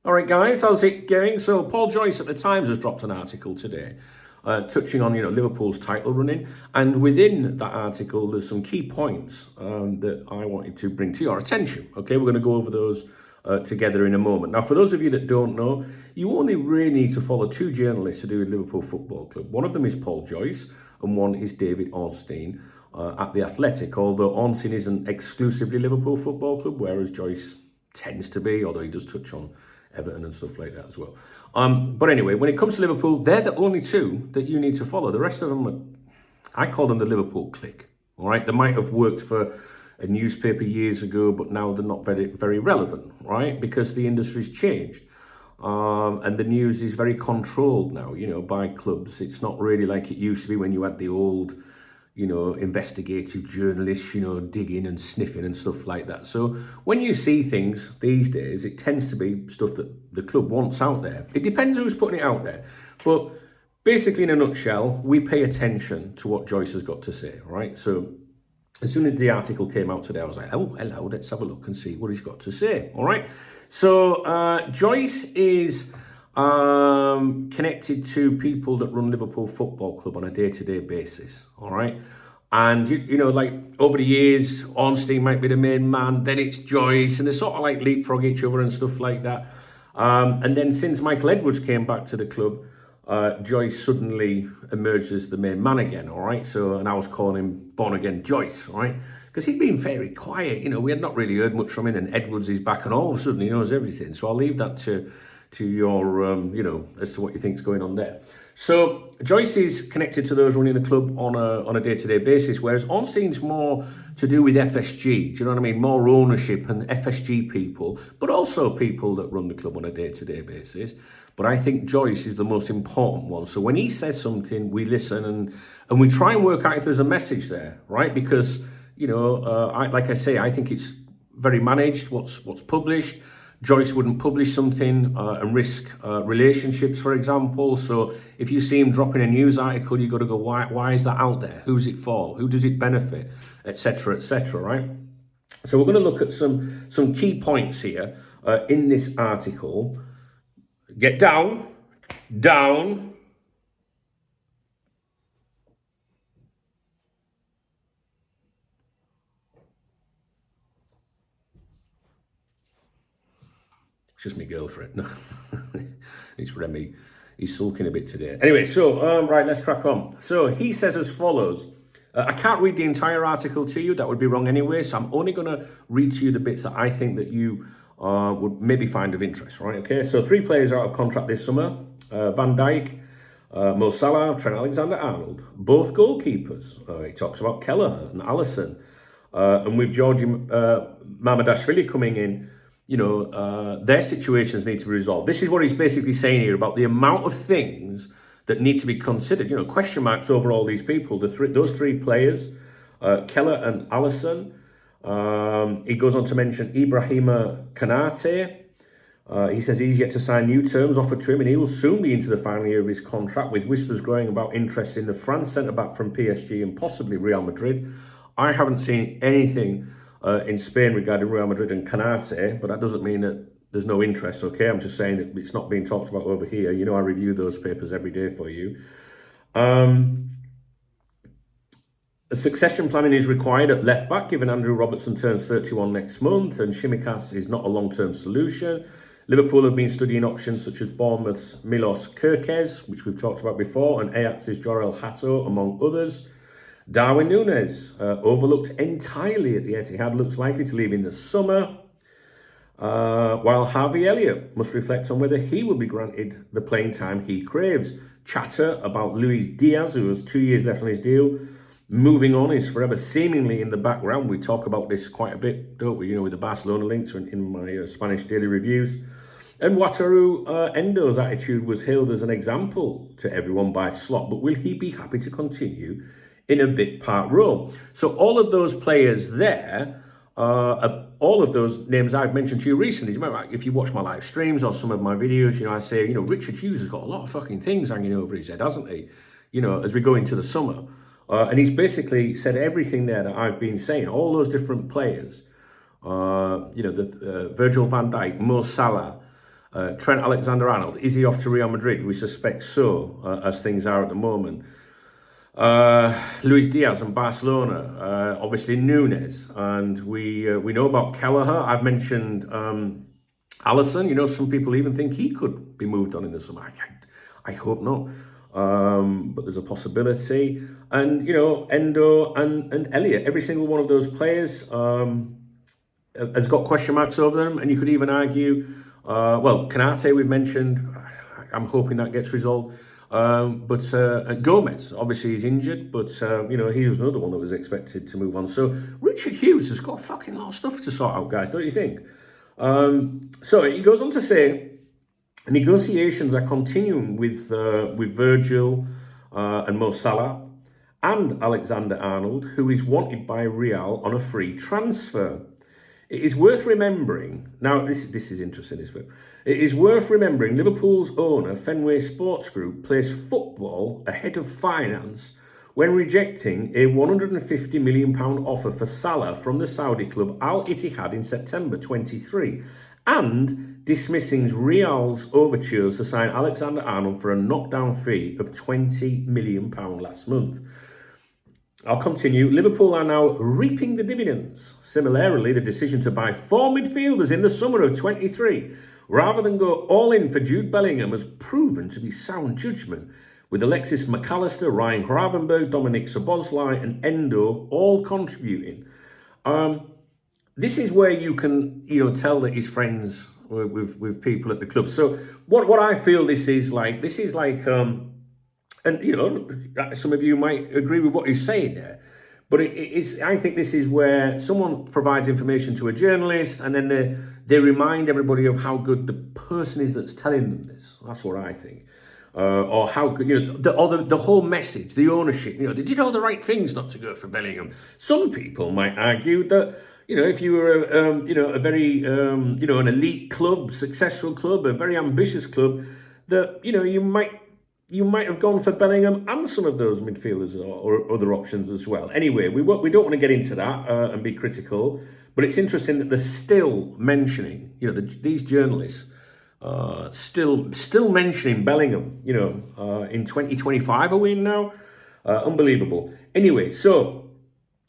All right, guys, how's it going? So, Paul Joyce at the Times has dropped an article today, touching on Liverpool's title running, and within that article, there's some key points that I wanted to bring to your attention. Okay, we're going to go over those together in a moment. Now, for those of you that don't know, you only really need to follow two journalists to do with Liverpool Football Club. One of them is Paul Joyce, and one is David Ornstein at the Athletic. Although Ornstein isn't exclusively Liverpool Football Club, whereas Joyce tends to be, although he does touch on Everton and stuff like that as well. But anyway, when it comes to Liverpool, they're the only two that you need to follow. The rest of them, I call them the Liverpool clique. All right, they might have worked for a newspaper years ago, but now they're not very relevant, right? Because the industry's changed. And the news is very controlled now, by clubs. It's not really like it used to be when you had the old investigative journalists, digging and sniffing and stuff like that. So when you see things these days, it tends to be stuff that the club wants out there. It depends who's putting it out there. But basically, in a nutshell, we pay attention to what Joyce has got to say, right? So as soon as the article came out today, I was like, oh, hello, let's have a look and see what he's got to say, all right? So Joyce is connected to people that run Liverpool Football Club on a day-to-day basis, all right? And, like over the years, Ornstein might be the main man, then it's Joyce, and they sort of like leapfrog each other and stuff like that. And then since Michael Edwards came back to the club, Joyce suddenly emerged as the main man again, all right? So, and I was calling him Born Again Joyce, all right? Because he'd been very quiet, we had not really heard much from him, and Edwards is back, and all of a sudden he knows everything. So I'll leave that to your, as to what you think's going on there. So Joyce is connected to those running the club on a day-to-day basis, whereas Ornstein's more to do with FSG. Do you know what I mean? More ownership and FSG people, but also people that run the club on a day-to-day basis. But I think Joyce is the most important one. So when he says something, we listen and we try and work out if there's a message there, right? Because like I say, I think it's very managed. What's published. Joyce wouldn't publish something and risk relationships, for example. So if you see him dropping a news article, you got to go, why is that out there? Who's it for? Who does it benefit? Etc. Etc. Right? So we're going to look at some key points here in this article. Get down. It's just my girlfriend. No, it's Remy. He's sulking a bit today. Anyway, so, right, let's crack on. So he says as follows. I can't read the entire article to you. That would be wrong anyway. So I'm only going to read to you the bits that I think that you would maybe find of interest, right? Okay, so 3 players are out of contract this summer. Van Dijk, Mo Salah, Trent Alexander-Arnold. Both goalkeepers. He talks about Kelleher and Alisson. And with Georgi Mamadashvili coming in, their situations need to be resolved. This is what he's basically saying here about the amount of things that need to be considered. Question marks over all these people. Those 3 players, Kelleher and Alisson. He goes on to mention Ibrahima Konate. He says he's yet to sign new terms offered to him, and he will soon be into the final year of his contract, with whispers growing about interest in the France centre-back from PSG and possibly Real Madrid. I haven't seen anything in Spain regarding Real Madrid and Konate, but that doesn't mean that there's no interest, okay? I'm just saying that it's not being talked about over here. I review those papers every day for you. A succession planning is required at left-back, given Andrew Robertson turns 31 next month, and Shimikas is not a long-term solution. Liverpool have been studying options such as Bournemouth's Milos Kerkez, which we've talked about before, and Ajax's Jorel Hato, among others. Darwin Núñez, overlooked entirely at the Etihad, looks likely to leave in the summer, while Harvey Elliott must reflect on whether he will be granted the playing time he craves. Chatter about Luis Diaz, who has 2 years left on his deal, moving on, is forever seemingly in the background. We talk about this quite a bit, don't we? With the Barcelona links in my Spanish daily reviews. And Wataru Endo's attitude was hailed as an example to everyone by Slot, but will he be happy to continue in a bit-part role? So all of those players there, all of those names I've mentioned to you recently, if you watch my live streams or some of my videos, I say, Richard Hughes has got a lot of fucking things hanging over his head, hasn't he? As we go into the summer. And he's basically said everything there that I've been saying, all those different players, Virgil van Dijk, Mo Salah, Trent Alexander-Arnold, is he off to Real Madrid? We suspect so, as things are at the moment. Luis Diaz and Barcelona, obviously Nunes, and we know about Kelleher. I've mentioned Alisson. You know, some people even think he could be moved on in the summer. I hope not, but there's a possibility. And you know, Endo and Elliott, every single one of those players has got question marks over them, and you could even argue, well, Canate we've mentioned. I'm hoping that gets resolved. But Gomez, obviously he's injured, but you know, he was another one that was expected to move on. So Richard Hughes has got a fucking lot of stuff to sort out, guys, don't you think? So he goes on to say, negotiations are continuing with Virgil and Mo Salah and Alexander-Arnold, who is wanted by Real on a free transfer. It is worth remembering, now this is interesting, this bit. It is worth remembering Liverpool's owner, Fenway Sports Group, placed football ahead of finance when rejecting a £150 million offer for Salah from the Saudi club Al Ittihad in September 23, and dismissing Real's overtures to sign Alexander-Arnold for a knockdown fee of £20 million last month. I'll continue. Liverpool are now reaping the dividends. Similarly, the decision to buy 4 midfielders in the summer of 23, rather than go all in for Jude Bellingham, has proven to be sound judgment, with Alexis McAllister, Ryan Gravenberg, Dominic Szoboszlai and Endo all contributing. This is where you can, you know, tell that he's friends with people at the club. So what I feel this is like, and, you know, some of you might agree with what he's saying there. But I think this is where someone provides information to a journalist and then they remind everybody of how good the person is that's telling them this. That's what I think. Or how good, you know, the whole message, the ownership, you know, they did all the right things not to go for Bellingham. Some people might argue that, you know, if you were, you know, a very, you know, an elite club, successful club, a very ambitious club, that, you know, you might have gone for Bellingham and some of those midfielders or other options as well. Anyway, we don't want to get into that and be critical, but it's interesting that they're still mentioning, you know, these journalists still mentioning Bellingham, you know, in 2025 are we in now? Unbelievable. Anyway, so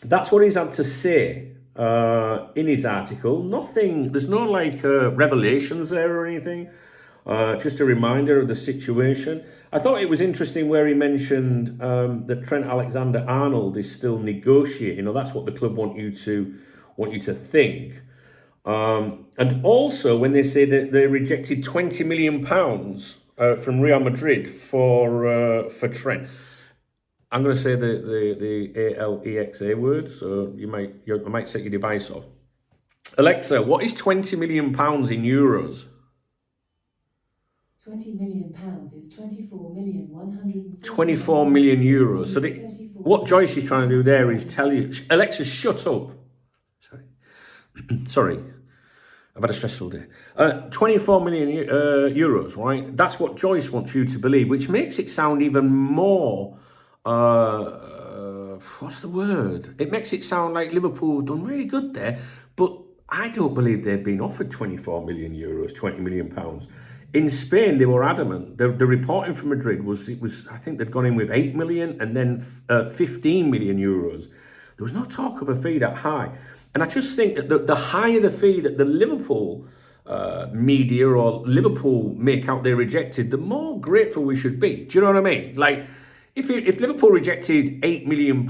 that's what he's had to say in his article. Nothing, there's no like revelations there or anything. Just a reminder of the situation. I thought it was interesting where he mentioned that Trent Alexander-Arnold is still negotiating. You know, that's what the club want you to think. And also when they say that they rejected £20 million from Real Madrid for Trent. I'm going to say the Alexa word, so I might set your device off. Alexa, what is £20 million in euros? £20 million is 24,140,000. 24 million euros. So what Joyce is trying to do there is tell you, Alexa, shut up. Sorry, I've had a stressful day. 24 million euros, right? That's what Joyce wants you to believe, which makes it sound even more, what's the word? It makes it sound like Liverpool done really good there, but I don't believe they've been offered 24 million euros, 20 million pounds. In Spain, they were adamant. The reporting from Madrid was I think they'd gone in with 8 million and then 15 million euros. There was no talk of a fee that high. And I just think that the higher the fee that the Liverpool media or Liverpool make out they rejected, the more grateful we should be. Do you know what I mean? Like, if Liverpool rejected £8 million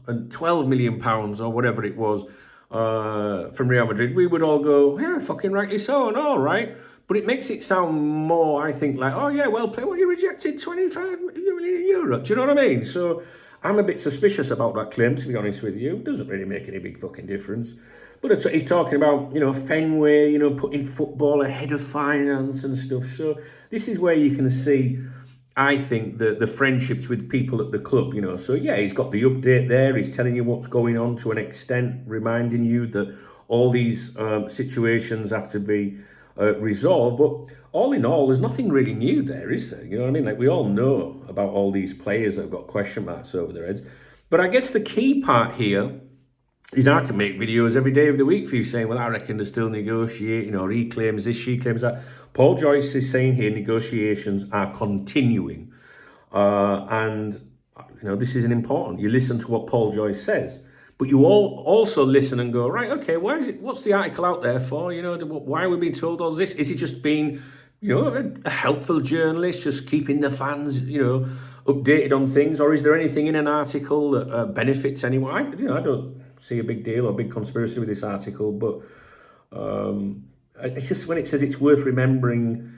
and £12 million or whatever it was from Real Madrid, we would all go, yeah, fucking rightly so, and all right. But it makes it sound more, I think, like, oh yeah, well played. Well, you rejected 25 million euros. Do you know what I mean? So I'm a bit suspicious about that claim, to be honest with you. It doesn't really make any big fucking difference. But he's talking about, you know, Fenway, you know, putting football ahead of finance and stuff. So this is where you can see, I think, the friendships with people at the club, you know. So yeah, he's got the update there. He's telling you what's going on to an extent, reminding you that all these situations have to be resolved. But all in all, there's nothing really new there, is there? You know what I mean? Like, we all know about all these players that have got question marks over their heads. But I guess the key part here is I can make videos every day of the week for you saying, well, I reckon they're still negotiating, or he claims this, she claims that. Paul Joyce is saying here negotiations are continuing. And, this isn't important. You listen to what Paul Joyce says. But you all also listen and go, right, okay, what's the article out there for? Why are we being told all this? Is he just being, a helpful journalist, just keeping the fans, updated on things? Or is there anything in an article that benefits anyone? I don't see a big deal or big conspiracy with this article, but it's just when it says it's worth remembering,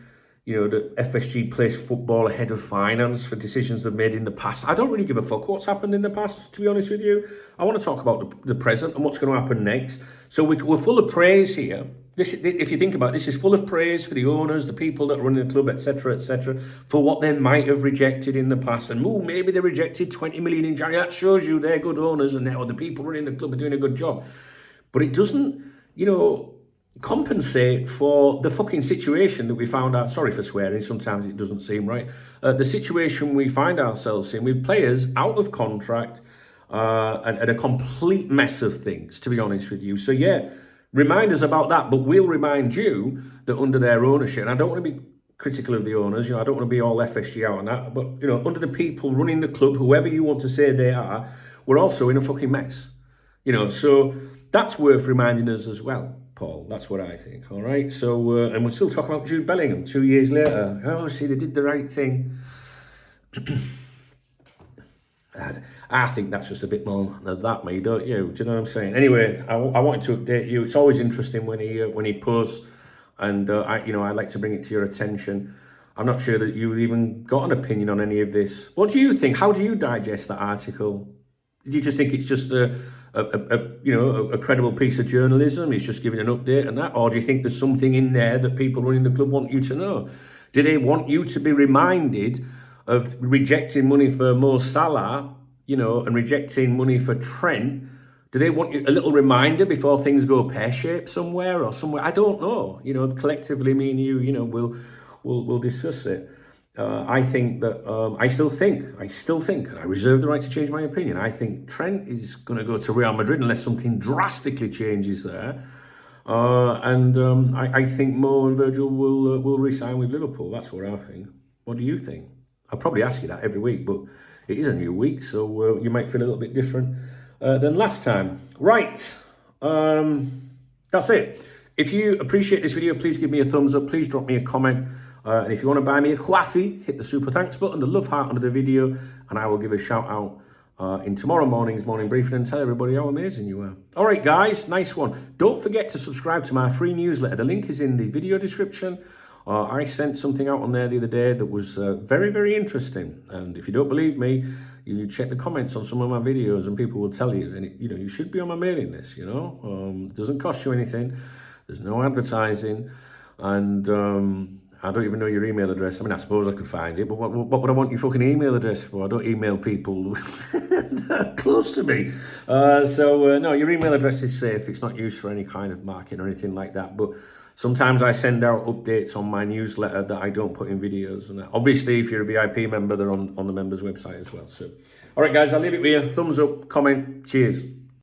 that FSG plays football ahead of finance for decisions they've made in the past. I don't really give a fuck what's happened in the past, to be honest with you. I want to talk about the present and what's going to happen next. So we're full of praise here. If you think about it, this is full of praise for the owners, the people that run the club, etc., for what they might have rejected in the past. And maybe they rejected 20 million in January. That shows you they're good owners and the people running the club are doing a good job. But it doesn't, compensate for the fucking situation that we found out. Sorry for swearing, sometimes it doesn't seem right. The situation we find ourselves in with players out of contract and a complete mess of things, to be honest with you. So yeah, remind us about that, but we'll remind you that under their ownership, and I don't want to be critical of the owners, I don't want to be all FSG out on that, but under the people running the club, whoever you want to say they are, we're also in a fucking mess. So that's worth reminding us as well, Paul. That's what I think, all right? So, and we're still talking about Jude Bellingham 2 years later. Oh, see, they did the right thing. I think that's just a bit more of that, me, don't you? Do you know what I'm saying? Anyway, I wanted to update you. It's always interesting when he posts, and I like to bring it to your attention. I'm not sure that you even got an opinion on any of this. What do you think? How do you digest that article? Do you just think it's just a credible piece of journalism? It's just giving an update and that, or do you think there's something in there that people running the club want you to know? Do they want you to be reminded of rejecting money for Salah, and rejecting money for Trent? Do they want you a little reminder before things go pear-shaped somewhere or somewhere? I don't know. Collectively, me and you, we'll discuss it. I think that I still think, and I reserve the right to change my opinion. I think Trent is going to go to Real Madrid unless something drastically changes there. I think Mo and Virgil will re-sign with Liverpool. That's what I think. What do you think? I'll probably ask you that every week, but it is a new week, so you might feel a little bit different than last time. Right, that's it. If you appreciate this video, please give me a thumbs up. Please drop me a comment. And if you want to buy me a coffee, hit the super thanks button, the love heart under the video, and I will give a shout out in tomorrow morning's morning briefing and tell everybody how amazing you are. All right, guys, nice one. Don't forget to subscribe to my free newsletter. The link is in the video description. I sent something out on there the other day that was very, very interesting. And if you don't believe me, you check the comments on some of my videos and people will tell you. And, you should be on my mailing list, It doesn't cost you anything. There's no advertising. And I don't even know your email address. I mean, I suppose I could find it, but what would I want your fucking email address for? I don't email people close to me. No, your email address is safe. It's not used for any kind of marketing or anything like that. But sometimes I send out updates on my newsletter that I don't put in videos. And obviously, if you're a VIP member, they're on the members' website as well. So, all right, guys, I'll leave it with you. Thumbs up, comment, cheers.